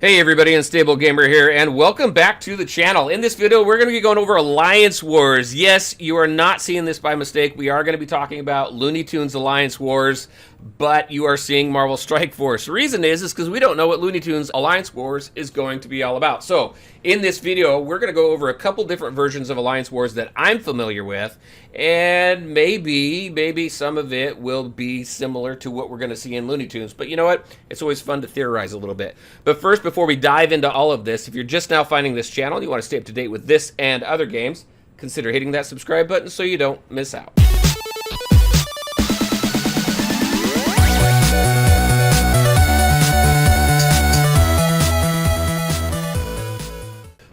Hey everybody, Unstable Gamer here, and welcome back to the channel. In this video, we're going to be going over Alliance Wars. Yes, you are not seeing this by mistake. We are going to be talking about Looney Tunes Alliance Wars, but you are seeing Marvel Strike Force. The reason is because we don't know what Looney Tunes Alliance Wars is going to be all about. So, in this video, we're going to go over a couple different versions of Alliance Wars that I'm familiar with, and maybe some of it will be similar to what we're going to see in Looney Tunes. But you know what? It's always fun to theorize a little bit. But first, before we dive into all of this, if you're just now finding this channel and you want to stay up to date with this and other games, consider hitting that subscribe button so you don't miss out.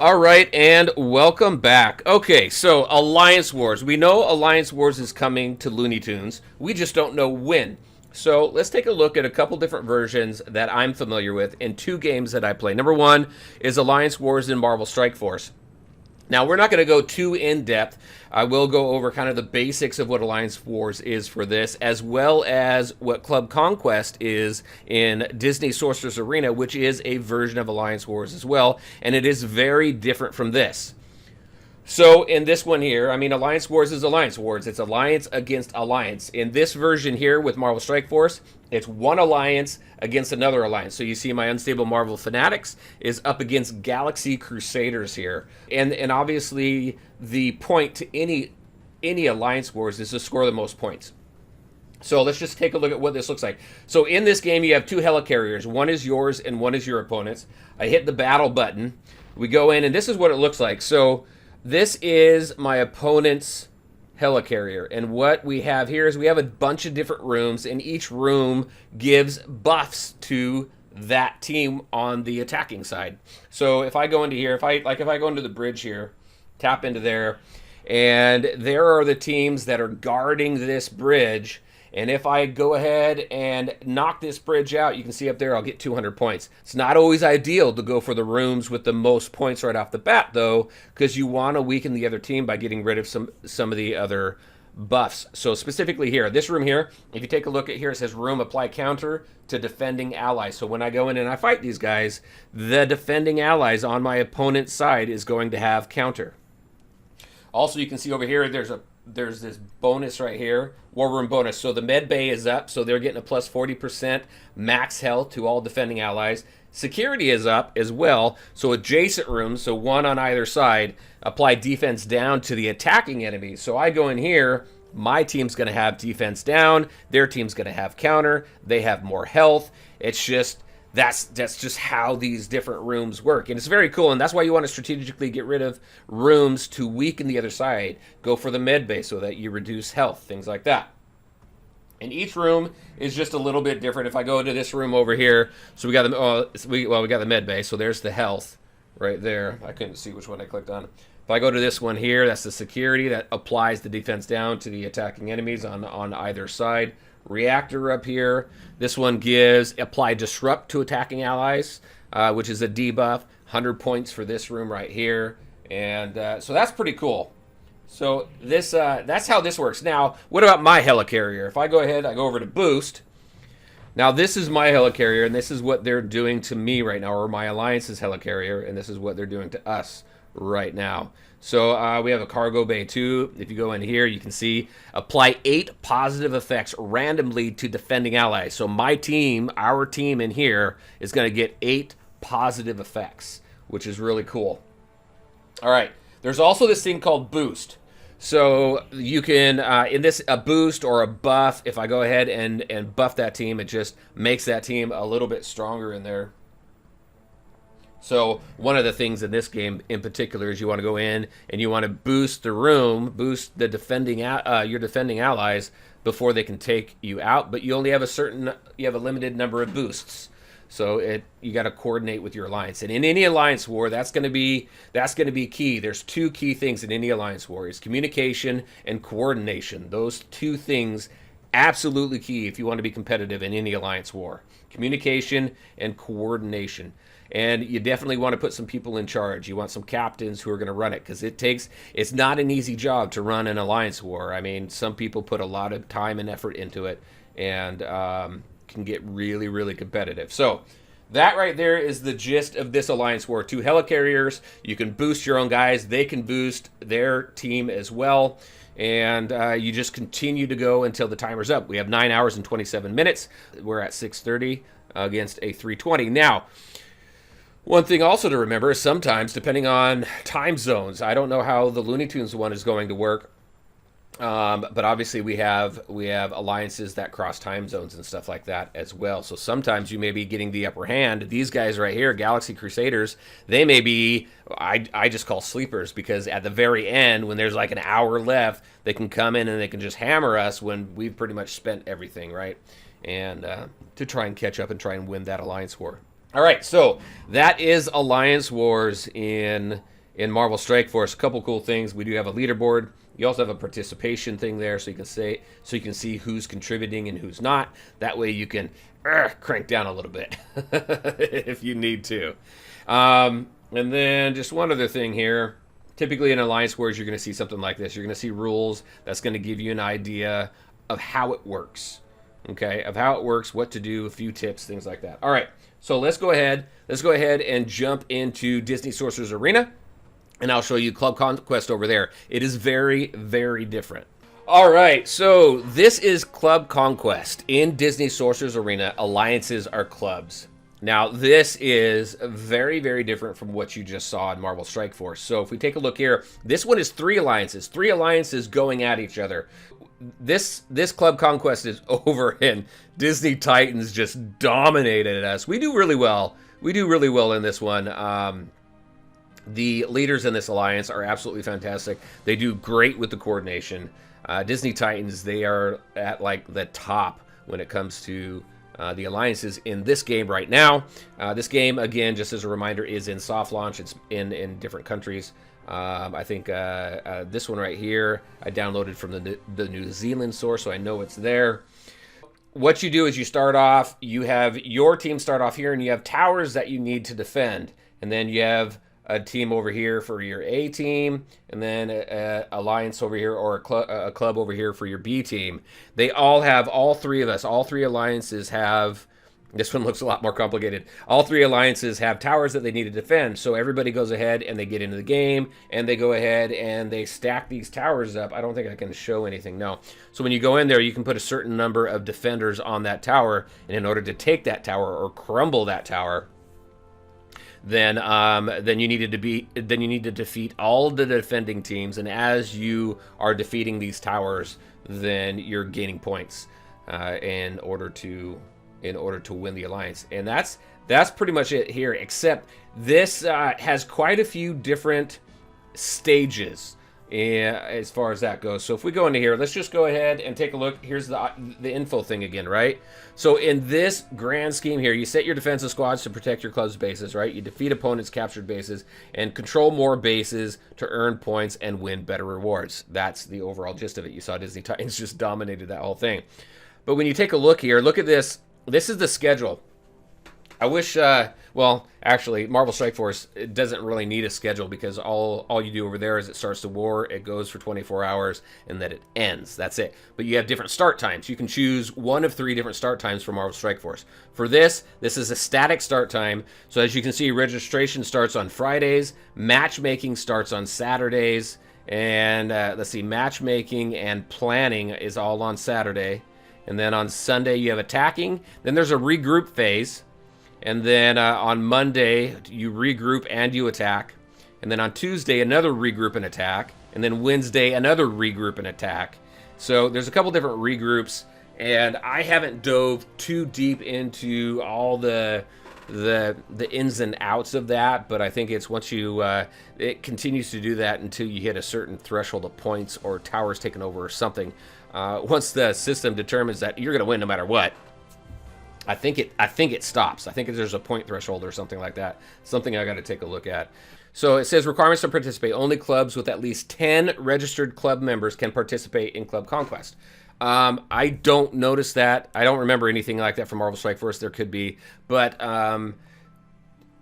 All right, and welcome back. Okay, so Alliance Wars. We know Alliance Wars is coming to Looney Tunes. We just don't know when. So let's take a look at a couple different versions that I'm familiar with in two games that I play. Number one is Alliance Wars in Marvel Strike Force. Now, we're not going to go too in-depth. I will go over kind of the basics of what Alliance Wars is for this, as well as what Club Conquest is in Disney Sorcerer's Arena, which is a version of Alliance Wars as well, and it is very different from this. So in this one here, I mean, Alliance Wars is Alliance Wars. It's Alliance against Alliance. In this version here with Marvel Strike Force, it's one Alliance against another Alliance. So you see my Unstable Marvel Fanatics is up against Galaxy Crusaders here. And obviously the point to any Alliance Wars is to score the most points. So let's just take a look at what this looks like. So in this game, you have two helicarriers. One is yours and one is your opponent's. I hit the battle button. We go in, and this is what it looks like. So this is my opponent's helicarrier, and what we have here is we have a bunch of different rooms, and each room gives buffs to that team on the attacking side. So if I go into here, if I go into the bridge here, tap into there, and there are the teams that are guarding this bridge. And if I go ahead and knock this bridge out, you can see up there I'll get 200 points. It's not always ideal to go for the rooms with the most points right off the bat, though, because you want to weaken the other team by getting rid of some of the other buffs. So specifically here, this room here, if you take a look at here, it says room apply counter to defending allies. So when I go in and I fight these guys, the defending allies on my opponent's side is going to have counter. Also, you can see over here, there's this bonus right here, War Room bonus. So the med bay is up, so they're getting a plus 40% max health to all defending allies. Security is up as well, so adjacent rooms, so one on either side, apply defense down to the attacking enemy. So I go in here, my team's going to have defense down, their team's going to have counter, they have more health. It's just that's just how these different rooms work, and it's very cool, and that's why you want to strategically get rid of rooms to weaken the other side. Go for the med bay so that you reduce health, things like that. And each room is just a little bit different. If I go into this room over here, so we got the med bay, so there's the health right there. I couldn't see which one I clicked on. If I go to this one here, that's the security that applies the defense down to the attacking enemies on either side. Reactor up here. This one gives apply disrupt to attacking allies, which is a debuff. 100 points for this room right here, and so that's pretty cool. So this that's how this works. Now, what about my helicarrier? If I go ahead, I go over to boost. Now this is my helicarrier, and this is what they're doing to me right now, or my alliance's helicarrier, and this is what they're doing to us right now. So we have a cargo bay too. If you go in here, you can see apply 8 positive effects randomly to defending allies. So my team, our team in here, is going to get 8 positive effects, which is really cool. All right, there's also this thing called boost. So you can, in this, a boost or a buff, if I go ahead and buff that team, it just makes that team a little bit stronger in there. So one of the things in this game in particular is you want to go in and you want to boost the room, boost the defending your defending allies before they can take you out. But you only have you have a limited number of boosts. So you got to coordinate with your alliance. And in any alliance war, that's going to be key. There's 2 key things in any alliance war: is communication and coordination. Those 2 things absolutely key if you want to be competitive in any alliance war. Communication and coordination. And you definitely want to put some people in charge. You want some captains who are going to run it, because it's not an easy job to run an alliance war. I mean, some people put a lot of time and effort into it, and can get really, really competitive. So that right there is the gist of this alliance war. 2 helicarriers. You can boost your own guys. They can boost their team as well. And you just continue to go until the timer's up. We have 9 hours and 27 minutes. We're at 6:30 against a 3:20. Now, one thing also to remember is sometimes, depending on time zones, I don't know how the Looney Tunes one is going to work. But obviously we have alliances that cross time zones and stuff like that as well. So sometimes you may be getting the upper hand. These guys right here, Galaxy Crusaders, they may be, I just call sleepers, because at the very end, when there's like an hour left, they can come in and they can just hammer us when we've pretty much spent everything, right? And to try and catch up and try and win that alliance war. All right, so that is Alliance Wars in Marvel Strike Force. A couple cool things. We do have a leaderboard. You also have a participation thing there, so you can see who's contributing and who's not. That way you can crank down a little bit if you need to. And then just one other thing here. Typically in Alliance Wars, you're going to see something like this. You're going to see rules. That's going to give you an idea of how it works. Okay, of how it works, what to do, a few tips, things like that. All right, so let's go ahead and jump into Disney Sorcerer's Arena, and I'll show you Club Conquest over there. It is very, very different. All right, so this is Club Conquest. In Disney Sorcerer's Arena, alliances are clubs. Now, this is very, very different from what you just saw in Marvel Strike Force. So if we take a look here, this one is 3 alliances going at each other. This Club Conquest is over, and Disney Titans just dominated us. We do really well. We do really well in this one. The leaders in this alliance are absolutely fantastic. They do great with the coordination. Disney Titans, they are at like the top when it comes to the alliances in this game right now. This game, again, just as a reminder, is in soft launch. It's in different countries. I think this one right here, I downloaded from the New Zealand source, so I know it's there. What you do is you start off, you have your team start off here, and you have towers that you need to defend. And then you have a team over here for your A team, and then an alliance over here, or a club over here for your B team. They all have, all 3 of us, all 3 alliances have, this one looks a lot more complicated. All 3 alliances have towers that they need to defend. So everybody goes ahead and they get into the game, and they go ahead and they stack these towers up. I don't think I can show anything, no. So when you go in there, you can put a certain number of defenders on that tower, and in order to take that tower or crumble that tower, then you need to defeat all the defending teams, and as you are defeating these towers, then you're gaining points in order to win the alliance. And that's pretty much it here, except this has quite a few different stages as far as that goes. So if we go into here, let's just go ahead and take a look. Here's the info thing again, right? So in this grand scheme here, you set your defensive squads to protect your club's bases, right? You defeat opponents' captured bases and control more bases to earn points and win better rewards. That's the overall gist of it. You saw Disney Titans just dominated that whole thing. But when you take a look here, look at this. This is the schedule. I wish, well, actually, Marvel Strike Force, it doesn't really need a schedule, because all you do over there is it starts the war, it goes for 24 hours, and then it ends. That's it. But you have different start times. You can choose one of 3 different start times for Marvel Strike Force. For this is a static start time. So as you can see, registration starts on Fridays, matchmaking starts on Saturdays, and let's see, matchmaking and planning is all on Saturday. And then on Sunday, you have attacking. Then there's a regroup phase. And then on Monday, you regroup and you attack. And then on Tuesday, another regroup and attack. And then Wednesday, another regroup and attack. So there's a couple different regroups. And I haven't dove too deep into all the ins and outs of that. But I think it's once you, it continues to do that until you hit a certain threshold of points or towers taken over or something. Once the system determines that you're going to win no matter what, I think it stops. I think there's a point threshold or something like that. Something I got to take a look at. So it says requirements to participate. Only clubs with at least 10 registered club members can participate in Club Conquest. I don't notice that. I don't remember anything like that from Marvel Strike Force. There could be. But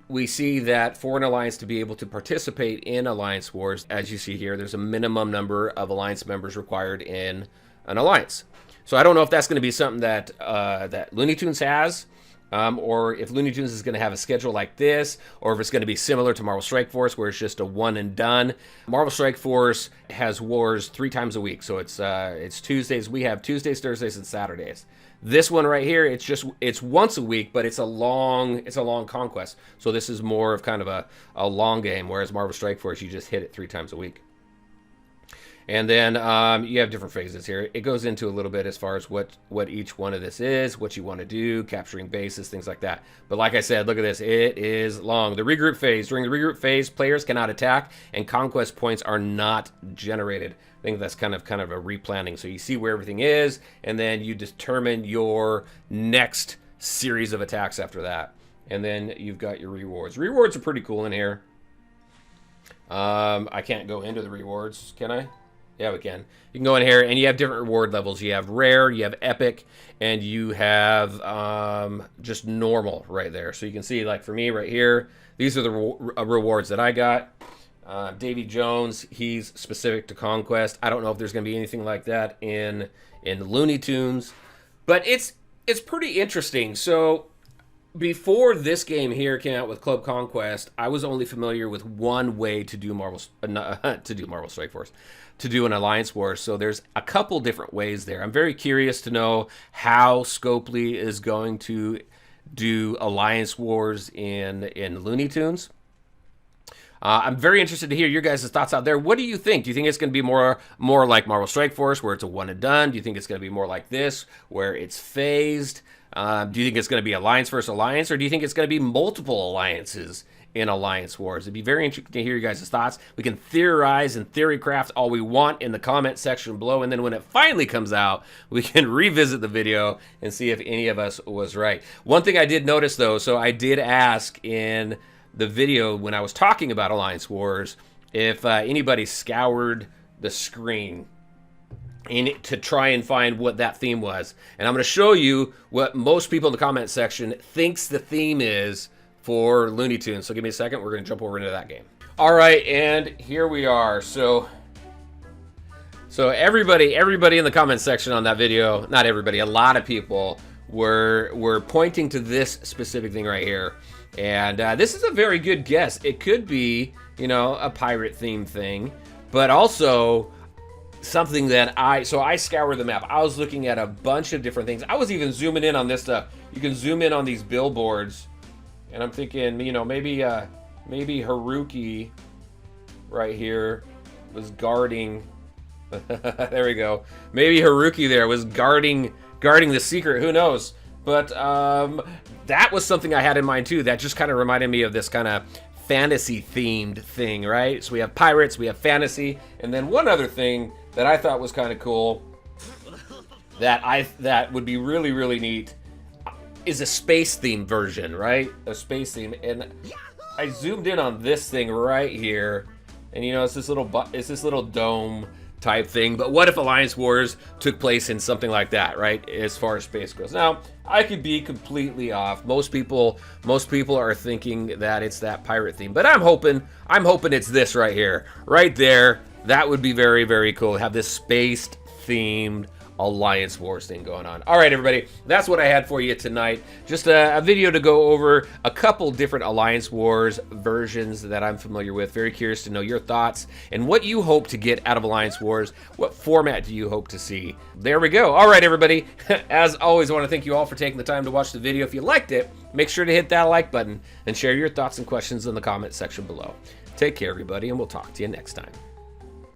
we see that for an alliance to be able to participate in Alliance Wars, as you see here, there's a minimum number of alliance members required in an alliance. So I don't know if that's going to be something that that Looney Tunes has, or if Looney Tunes is going to have a schedule like this, or if it's going to be similar to Marvel Strike Force, where it's just a one and done. Marvel Strike Force has wars 3 times a week, so it's Tuesdays. We have Tuesdays, Thursdays, and Saturdays. This one right here, it's once a week, but it's a long conquest. So this is more of kind of a long game, whereas Marvel Strike Force, you just hit it 3 times a week. And then you have different phases here. It goes into a little bit as far as what each one of this is, what you want to do, capturing bases, things like that. But like I said, look at this. It is long. The regroup phase. During the regroup phase, players cannot attack, and conquest points are not generated. I think that's kind of a replanning. So you see where everything is, and then you determine your next series of attacks after that. And then you've got your rewards. Rewards are pretty cool in here. I can't go into the rewards, can I? Yeah, we can. You can go in here, and you have different reward levels. You have rare, you have epic, and you have just normal right there. So you can see, like for me right here, these are the rewards that I got. Davy Jones, he's specific to Conquest. I don't know if there's going to be anything like that in Looney Tunes, but it's pretty interesting. So before this game here came out with Club Conquest, I was only familiar with one way to do Marvel Strike Force, to do an Alliance War. So there's a couple different ways there. I'm very curious to know how Scopely is going to do Alliance Wars in Looney Tunes. I'm very interested to hear your guys' thoughts out there. What do you think? Do you think it's going to be more like Marvel Strike Force, where it's a one and done? Do you think it's going to be more like this, where it's phased? Do you think it's going to be Alliance versus Alliance, or do you think it's going to be multiple alliances in Alliance Wars? It'd be very interesting to hear you guys' thoughts. We can theorize and theorycraft all we want in the comment section below, and then when it finally comes out, we can revisit the video and see if any of us was right. One thing I did notice, though, so I did ask in the video when I was talking about Alliance Wars if anybody scoured the screen to try and find what that theme was. And I'm going to show you what most people in the comment section thinks the theme is for Looney Tunes. So give me a second. We're going to jump over into that game. All right, and here we are. So everybody in the comment section on that video, not everybody, a lot of people were pointing to this specific thing right here. And this is a very good guess. It could be, a pirate theme thing, but also something that I scoured the map. I was looking at a bunch of different things. I was even zooming in on this stuff. You can zoom in on these billboards, and I'm thinking, maybe Haruki right here was guarding. There we go. Maybe Haruki there was guarding the secret. Who knows? But that was something I had in mind too. That just kind of reminded me of this kind of fantasy themed thing, right? So we have pirates, we have fantasy, and then one other thing that I thought was kind of cool that would be really, really neat is a space theme version, right? A space theme. And I zoomed in on this thing right here, and it's this little dome type thing. But what if Alliance Wars took place in something like that, right? As far as space goes. Now, I could be completely off. Most people are thinking that it's that pirate theme, but I'm hoping it's this right here, right there. That would be very, very cool. Have this spaced themed Alliance Wars thing going on. All right, everybody, that's what I had for you tonight. Just a video to go over a couple different Alliance Wars versions that I'm familiar with. Very curious to know your thoughts and what you hope to get out of Alliance Wars. What format do you hope to see? There we go. All right, everybody. As always, I want to thank you all for taking the time to watch the video. If you liked it, make sure to hit that like button and share your thoughts and questions in the comment section below. Take care, everybody, and we'll talk to you next time.